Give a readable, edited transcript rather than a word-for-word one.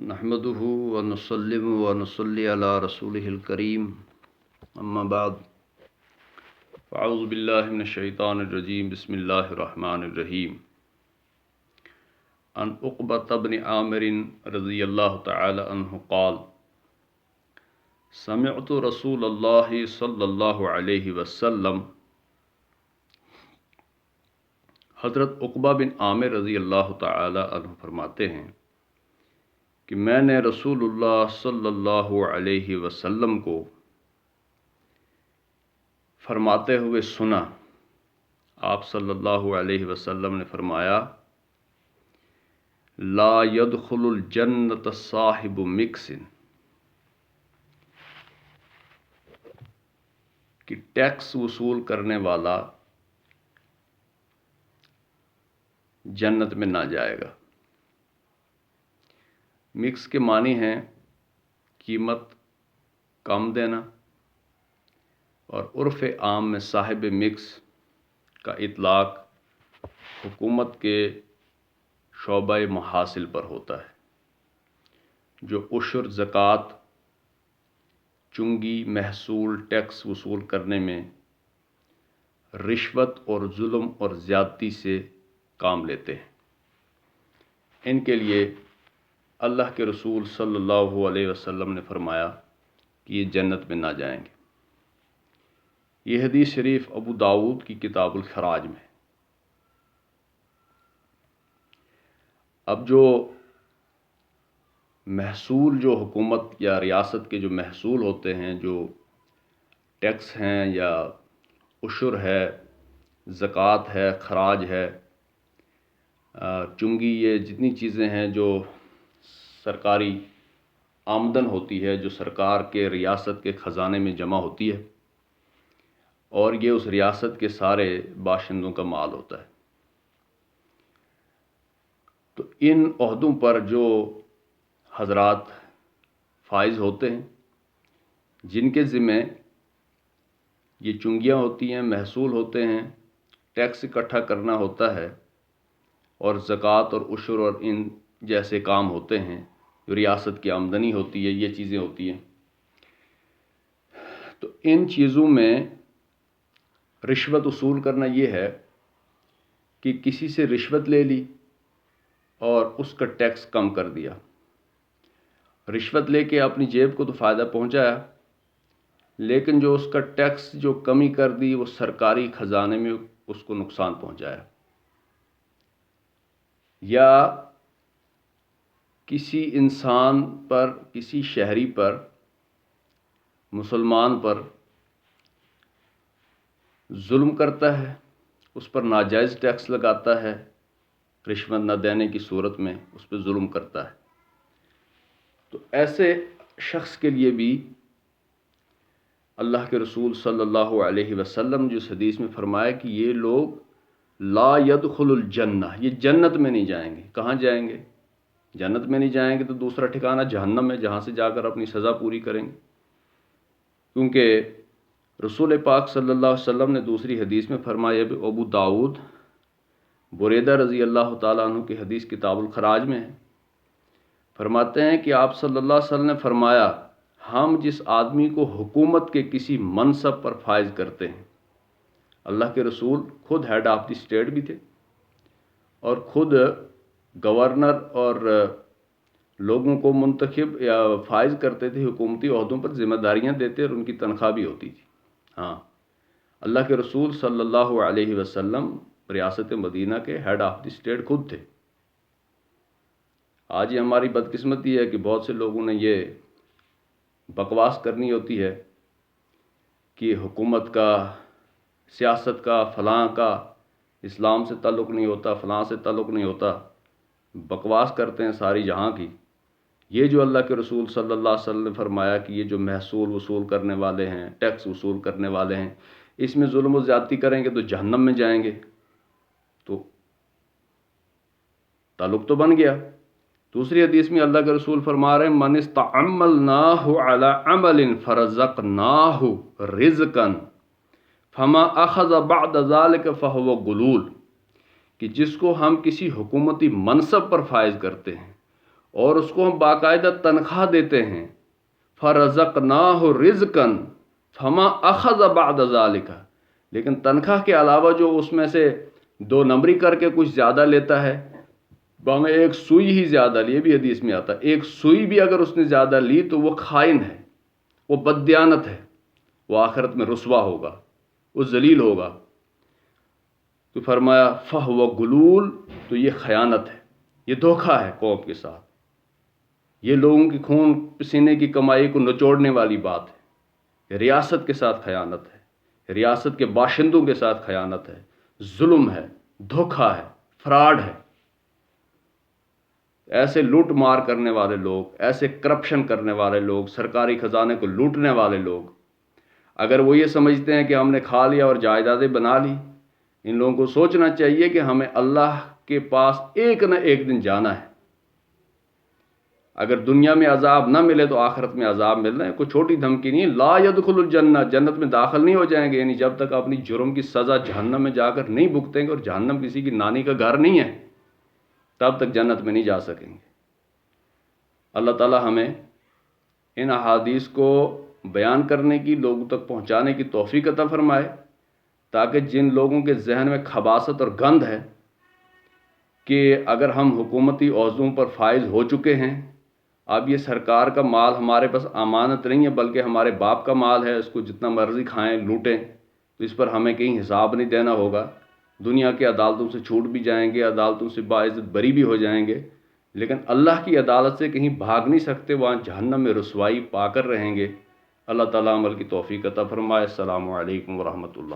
نحمده ونسلم ونصلي على رسوله الكريم اما بعد فاعوذ بالله من الشیطان الرجیم بسم اللہ الرحمن الرحیم عن عقبة بن عامر رضی اللہ تعالی عنہ قال سمعت رسول اللہ صلی اللہ علیہ وسلم حضرت عقبہ بن عامر رضی اللہ تعالی عنہ فرماتے ہیں کہ میں نے رسول اللہ صلی اللہ علیہ وسلم کو فرماتے ہوئے سنا۔ آپ صلی اللہ علیہ وسلم نے فرمایا لا يدخل الجنت صاحب مکس، کہ ٹیکس وصول کرنے والا جنت میں نہ جائے گا۔ مکس کے معنی ہیں قیمت کم دینا، اور عرف عام میں صاحب مکس کا اطلاق حکومت کے شعبہ محاصل پر ہوتا ہے، جو عشر، زکوٰۃ، چنگی، محصول، ٹیکس وصول کرنے میں رشوت اور ظلم اور زیادتی سے کام لیتے ہیں۔ ان کے لیے اللہ کے رسول صلی اللہ علیہ وسلم نے فرمایا کہ یہ جنت میں نہ جائیں گے۔ یہ حدیث شریف ابو داؤد کی کتاب الخراج میں۔ اب جو محصول، جو حکومت یا ریاست کے جو محصول ہوتے ہیں، جو ٹیکس ہیں یا عشر ہے، زکوٰۃ ہے، خراج ہے، چنگی، یہ جتنی چیزیں ہیں جو سرکاری آمدن ہوتی ہے، جو سرکار کے ریاست کے خزانے میں جمع ہوتی ہے، اور یہ اس ریاست کے سارے باشندوں کا مال ہوتا ہے، تو ان عہدوں پر جو حضرات فائز ہوتے ہیں، جن کے ذمہ یہ چنگیاں ہوتی ہیں، محصول ہوتے ہیں، ٹیکس اکٹھا کرنا ہوتا ہے، اور زکوٰۃ اور عشر اور ان جیسے کام ہوتے ہیں، جو ریاست کی آمدنی ہوتی ہے، یہ چیزیں ہوتی ہیں، تو ان چیزوں میں رشوت وصول کرنا یہ ہے کہ کسی سے رشوت لے لی اور اس کا ٹیکس کم کر دیا۔ رشوت لے کے اپنی جیب کو تو فائدہ پہنچایا، لیکن جو اس کا ٹیکس جو کمی کر دی، وہ سرکاری خزانے میں اس کو نقصان پہنچایا۔ یا کسی انسان پر، کسی شہری پر، مسلمان پر ظلم کرتا ہے، اس پر ناجائز ٹیکس لگاتا ہے، رشوت نہ دینے کی صورت میں اس پہ ظلم کرتا ہے، تو ایسے شخص کے لیے بھی اللہ کے رسول صلی اللہ علیہ وسلم جو اس حدیث میں فرمایا کہ یہ لوگ لا يدخل الجنہ، یہ جنت میں نہیں جائیں گے۔ کہاں جائیں گے؟ جنت میں نہیں جائیں گے تو دوسرا ٹھکانہ جہنم ہے، جہاں سے جا کر اپنی سزا پوری کریں گے، کیونکہ رسول پاک صلی اللہ علیہ وسلم نے دوسری حدیث میں فرمایا، ابو داؤد بریدہ رضی اللہ تعالیٰ عنہ کی حدیث کتاب الخراج میں ہے، فرماتے ہیں کہ آپ صلی اللہ علیہ وسلم نے فرمایا ہم جس آدمی کو حکومت کے کسی منصب پر فائز کرتے ہیں، اللہ کے رسول خود ہیڈ آف دی اسٹیٹ بھی تھے، اور خود گورنر اور لوگوں کو منتخب یا فائز کرتے تھے، حکومتی عہدوں پر ذمہ داریاں دیتے، اور ان کی تنخواہ بھی ہوتی تھی۔ ہاں، اللہ کے رسول صلی اللہ علیہ وسلم ریاست مدینہ کے ہیڈ آف دی اسٹیٹ خود تھے۔ آج یہ ہماری بدقسمتی ہے کہ بہت سے لوگوں نے یہ بکواس کرنی ہوتی ہے کہ حکومت کا، سیاست کا، فلاں کا اسلام سے تعلق نہیں ہوتا، فلاں سے تعلق نہیں ہوتا، بکواس کرتے ہیں ساری جہاں کی۔ یہ جو اللہ کے رسول صلی اللہ علیہ وسلم نے فرمایا کہ یہ جو محصول وصول کرنے والے ہیں، ٹیکس وصول کرنے والے ہیں، اس میں ظلم و زیادتی کریں گے تو جہنم میں جائیں گے، تو تعلق تو بن گیا۔ دوسری حدیث میں اللہ کے رسول فرما رہے ہیں من استعملناہ علی عمل فرزقناہ رزقا فما اخذ بعد ذلك فهو غلول، کہ جس کو ہم کسی حکومتی منصب پر فائز کرتے ہیں اور اس کو ہم باقاعدہ تنخواہ دیتے ہیں، فرزقناہ رزقا فما اخذ بعد ذلك، لیکن تنخواہ کے علاوہ جو اس میں سے 2 نمبری کر کے کچھ زیادہ لیتا ہے، میں ایک سوئی ہی زیادہ لی، یہ بھی حدیث میں آتا ہے، ایک سوئی بھی اگر اس نے زیادہ لی تو وہ خائن ہے، وہ بددیانت ہے، وہ آخرت میں رسوا ہوگا، وہ ذلیل ہوگا۔ تو فرمایا فہو غلول، تو یہ خیانت ہے، یہ دھوکہ ہے قوم کے ساتھ، یہ لوگوں کی خون پسینے کی کمائی کو نچوڑنے والی بات ہے، ریاست کے ساتھ خیانت ہے، ریاست کے باشندوں کے ساتھ خیانت ہے، ظلم ہے، دھوکہ ہے، فراڈ ہے۔ ایسے لوٹ مار کرنے والے لوگ، ایسے کرپشن کرنے والے لوگ، سرکاری خزانے کو لوٹنے والے لوگ، اگر وہ یہ سمجھتے ہیں کہ ہم نے کھا لیا اور جائیدادیں بنا لی، ان لوگوں کو سوچنا چاہیے کہ ہمیں اللہ کے پاس ایک نہ ایک دن جانا ہے۔ اگر دنیا میں عذاب نہ ملے تو آخرت میں عذاب ملنا ہے، کوئی چھوٹی دھمکی نہیں ہے۔ لا يدخل الجنہ، جنت میں داخل نہیں ہو جائیں گے، یعنی جب تک اپنی جرم کی سزا جہنم میں جا کر نہیں بھگتیں گے، اور جہنم کسی کی نانی کا گھر نہیں ہے، تب تک جنت میں نہیں جا سکیں گے۔ اللہ تعالی ہمیں ان احادیث کو بیان کرنے کی، لوگوں تک پہنچانے کی توفیق عطا فرمائے، تاکہ جن لوگوں کے ذہن میں خباثت اور گند ہے کہ اگر ہم حکومتی عہدوں پر فائز ہو چکے ہیں، اب یہ سرکار کا مال ہمارے پاس امانت نہیں ہے بلکہ ہمارے باپ کا مال ہے، اس کو جتنا مرضی کھائیں لوٹیں، تو اس پر ہمیں کہیں حساب نہیں دینا ہوگا۔ دنیا کی عدالتوں سے چھوٹ بھی جائیں گے، عدالتوں سے باعزت بری بھی ہو جائیں گے، لیکن اللہ کی عدالت سے کہیں بھاگ نہیں سکتے، وہاں جہنم میں رسوائی پا کر رہیں گے۔ اللہ تعالیٰ عمل کی توفیق عطا فرمائے۔ السلام علیکم ورحمۃ اللہ۔